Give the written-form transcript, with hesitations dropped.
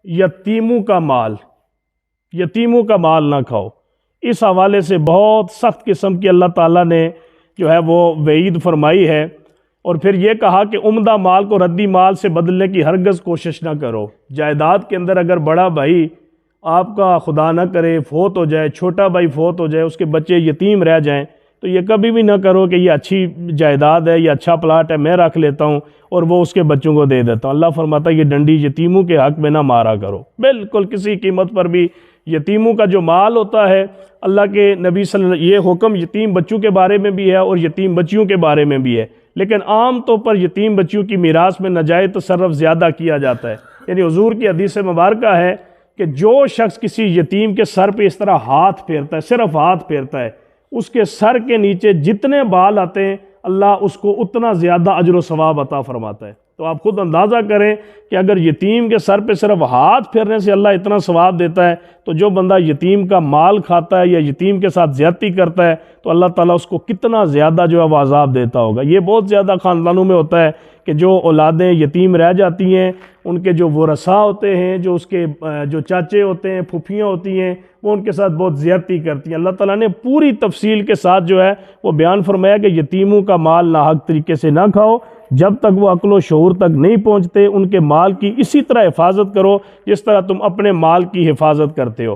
یتیموں کا مال، یتیموں کا مال نہ کھاؤ۔ اس حوالے سے بہت سخت قسم کی اللہ تعالیٰ نے جو ہے وہ وعید فرمائی ہے، اور پھر یہ کہا کہ عمدہ مال کو ردی مال سے بدلنے کی ہرگز کوشش نہ کرو۔ جائیداد کے اندر اگر بڑا بھائی آپ کا خدا نہ کرے فوت ہو جائے، چھوٹا بھائی فوت ہو جائے، اس کے بچے یتیم رہ جائیں، تو یہ کبھی بھی نہ کرو کہ یہ اچھی جائیداد ہے، یہ اچھا پلاٹ ہے، میں رکھ لیتا ہوں اور وہ اس کے بچوں کو دے دیتا ہوں۔ اللہ فرماتا ہے یہ ڈنڈی یتیموں کے حق میں نہ مارا کرو، بالکل کسی قیمت پر بھی۔ یتیموں کا جو مال ہوتا ہے، اللہ کے نبی صلی اللہ علیہ وسلم، یہ حکم یتیم بچوں کے بارے میں بھی ہے اور یتیم بچیوں کے بارے میں بھی ہے، لیکن عام طور پر یتیم بچیوں کی میراث میں ناجائز تصرف زیادہ کیا جاتا ہے۔ یعنی حضور کی حدیث مبارکہ ہے کہ جو شخص کسی یتیم کے سر پہ اس طرح ہاتھ پھیرتا ہے، صرف ہاتھ پھیرتا ہے، اس کے سر کے نیچے جتنے بال آتے ہیں اللہ اس کو اتنا زیادہ اجر و ثواب عطا فرماتا ہے۔ تو آپ خود اندازہ کریں کہ اگر یتیم کے سر پہ صرف ہاتھ پھیرنے سے اللہ اتنا ثواب دیتا ہے، تو جو بندہ یتیم کا مال کھاتا ہے یا یتیم کے ساتھ زیادتی کرتا ہے تو اللہ تعالیٰ اس کو کتنا زیادہ جو ہے وہ عذاب دیتا ہوگا۔ یہ بہت زیادہ خاندانوں میں ہوتا ہے کہ جو اولادیں یتیم رہ جاتی ہیں، ان کے جو ورثاء ہوتے ہیں، جو اس کے جو چاچے ہوتے ہیں، پھوپھیاں ہوتی ہیں، وہ ان کے ساتھ بہت زیادتی کرتی ہیں۔ اللہ تعالیٰ نے پوری تفصیل کے ساتھ جو ہے وہ بیان فرمایا کہ یتیموں کا مال ناحق طریقے سے نہ کھاؤ، جب تک وہ عقل و شعور تک نہیں پہنچتے۔ ان کے مال کی اسی طرح حفاظت کرو جس طرح تم اپنے مال کی حفاظت کرتے ہو۔